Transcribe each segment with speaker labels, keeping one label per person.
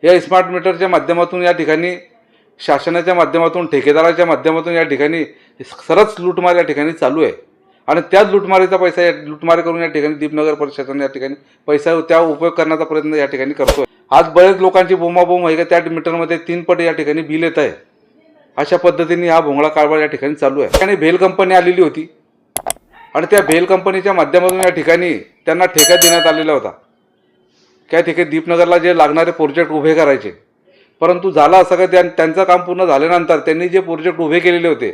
Speaker 1: या स्मार्ट मीटरच्या माध्यमातून या ठिकाणी शासनाच्या माध्यमातून ठेकेदाराच्या माध्यमातून या ठिकाणी सरस लूटमार या ठिकाणी चालू आहे आणि त्याच लूटमारीचा पैसा लूटमार करून या ठिकाणी दीपनगर प्रशासन या ठिकाणी पैसा त्या उपयोग करण्याचा प्रयत्न या ठिकाणी करतोय। आज बरेच लोकांची बोंबाबोंब आहे की त्या मीटरमध्ये 3 पट या ठिकाणी बिल येत आहे। अशा पद्धतीने हा भोंगळा कारभार या ठिकाणी चालू आहे आणि भेल कंपनी आलेली होती आणि त्या भेल कंपनीच्या माध्यमातून या ठिकाणी त्यांना ठेका देण्यात आलेला होता। त्या ठिकाणी दीपनगरला जे लागणारे प्रोजेक्ट उभे करायचे, परंतु झालं असं का त्यांचं काम पूर्ण झाल्यानंतर त्यांनी जे प्रोजेक्ट उभे केलेले होते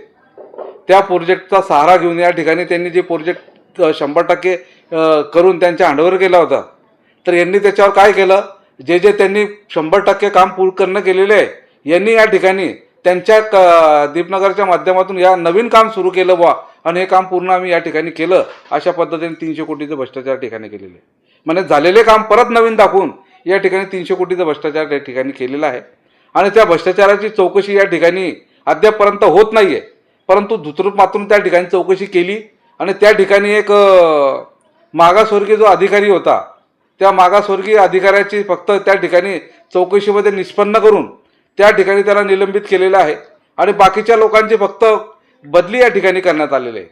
Speaker 1: त्या प्रोजेक्टचा सहारा घेऊन या ठिकाणी त्यांनी जे प्रोजेक्ट 100% करून त्यांच्या हँडओव्हर केला होता, तर यांनी त्याच्यावर काय केलं, जे त्यांनी 100% काम पूर्ण करणं केलेले आहे यांनी या ठिकाणी त्यांच्या दीपनगरच्या माध्यमातून या नवीन काम सुरू केलं बा आणि हे काम पूर्ण आम्ही या ठिकाणी केलं अशा पद्धतीने 300 कोटीचं भ्रष्टाचार ठिकाणी केलेलं आहे। म्हणजे झालेले काम परत नवीन दाखवून या ठिकाणी 300 कोटीचा भ्रष्टाचार त्या ठिकाणी केलेला आहे आणि त्या भ्रष्टाचाराची चौकशी या ठिकाणी अद्यापपर्यंत होत नाही आहे। परंतु धुतरूपातून त्या ठिकाणी चौकशी केली आणि त्या ठिकाणी एक मागासवर्गीय जो अधिकारी होता त्या मागासवर्गीय अधिकाऱ्याची फक्त त्या ठिकाणी चौकशीमध्ये निष्पन्न करून त्या ठिकाणी त्याला निलंबित केलेलं आहे आणि बाकीच्या लोकांची फक्त बदली या ठिकाणी करण्यात आलेली आहे।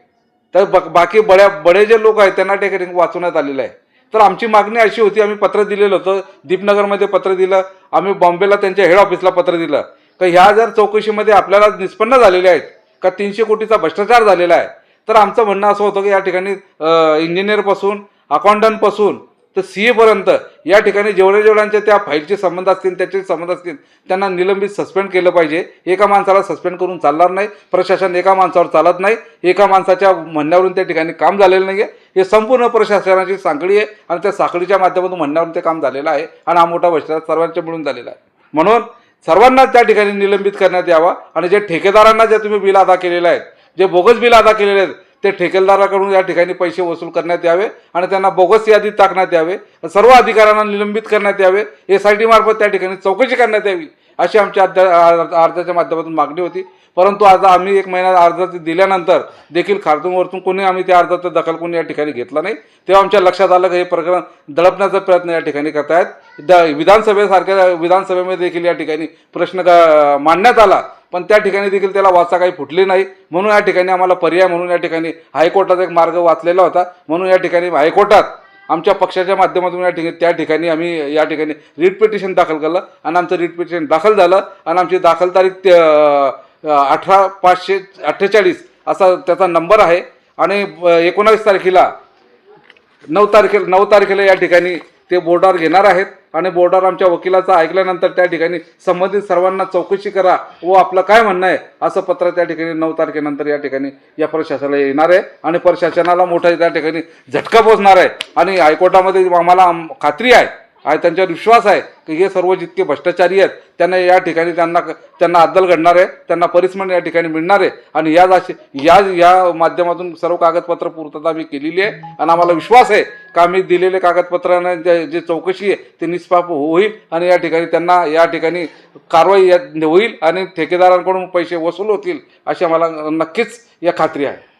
Speaker 1: तर बाकी बडे जे लोक आहेत त्यांना त्या ठिकाणी वाचवण्यात आलेलं आहे। तर आमची मागणी अशी होती, आम्ही पत्र दिलेलं होतं, दीपनगरमध्ये पत्र दिलं, आम्ही बॉम्बेला त्यांच्या हेड ऑफिसला पत्र दिलं का ह्या जर चौकशीमध्ये आपल्याला निष्पन्न झालेले आहेत का 300 कोटीचा भ्रष्टाचार झालेला आहे, तर आमचं म्हणणं असं होतं की या ठिकाणी इंजिनियरपासून अकाउंटंटपासून तर CA पर्यंत या ठिकाणी जेवढ्यांच्या त्या फाईलचे संबंध असतील त्याचे संबंध असतील त्यांना निलंबित सस्पेंड केलं पाहिजे। एका माणसाला सस्पेंड करून चालणार नाही, प्रशासन एका माणसावर चालत नाही, एका माणसाच्या म्हणण्यावरून त्या ठिकाणी काम झालेलं नाही आहे, हे संपूर्ण प्रशासनाची साखळी आहे आणि त्या साखळीच्या माध्यमातून म्हणण्यावरून ते काम झालेलं आहे आणि हा मोठा भ्रष्टाचार सर्वांच्या मिळून झालेला आहे। म्हणून सर्वांना त्या ठिकाणी निलंबित करण्यात यावा आणि जे ठेकेदारांना जे तुम्ही बिल अदा केलेले आहेत, जे बोगस बिल अदा केलेले आहेत ते ठेकेदाराकडून या ठिकाणी पैसे वसूल करण्यात यावे आणि त्यांना बोगस यादीत टाकण्यात यावे, सर्व अधिकाऱ्यांना निलंबित करण्यात यावे, SIT मार्फत त्या ठिकाणी चौकशी करण्यात यावी अशी आमच्या अर्जाच्या माध्यमातून मागणी होती। परंतु आज आम्ही 1 महिना अर्ज दिल्यानंतर देखील खारतून कोणी आम्ही त्या अर्जाचं दखल कोणी या ठिकाणी घेतला नाही। तेव्हा आमच्या लक्षात आलं की हे प्रकरण दडपण्याचा प्रयत्न या ठिकाणी करतायत। विधानसभेसारख्या विधानसभेमध्ये देखील या ठिकाणी प्रश्न मांडण्यात आला, पण त्या ठिकाणी देखील त्याला वाचा काही फुटली नाही। म्हणून या ठिकाणी आम्हाला पर्याय म्हणून या ठिकाणी हायकोर्टाचा एक मार्ग वाचलेला होता। म्हणून या ठिकाणी हायकोर्टात आमच्या पक्षाच्या माध्यमातून त्या ठिकाणी आम्ही या ठिकाणी रिट पिटिशन दाखल केलं आणि आमचं रिट पिटिशन दाखल झालं आणि आमची दाखल तारीख 18/5/48 असा त्याचा नंबर आहे आणि 19 तारखेला 9 तारखेला या ठिकाणी ते बोर्डावर घेणार आहेत आणि बोर्डावर आमच्या वकिलाचं ऐकल्यानंतर त्या ठिकाणी संबंधित सर्वांना चौकशी करा व आपलं काय म्हणणं आहे असं पत्र त्या ठिकाणी 9 तारखेनंतर या ठिकाणी या प्रशासनाला येणार आहे आणि प्रशासनाला मोठा त्या ठिकाणी झटका पोचणार आहे आणि हायकोर्टामध्ये आम्हाला खात्री आहे आणि त्यांच्यावर विश्वास आहे की हे सर्व जितके भ्रष्टाचारी आहेत त्यांना या ठिकाणी त्यांना अद्दल घडणार आहे, त्यांना पनिशमेंट या ठिकाणी मिळणार आहे आणि या माध्यमातून सर्व कागदपत्र पूर्तता आम्ही केलेली आहे आणि आम्हाला विश्वास आहे का आम्ही दिलेले कागदपत्रांना जे चौकशी आहे ते निष्पाप होईल आणि या ठिकाणी त्यांना या ठिकाणी कारवाई होईल आणि ठेकेदारांकडून पैसे वसूल होतील अशी आम्हाला नक्कीच या खात्री आहे।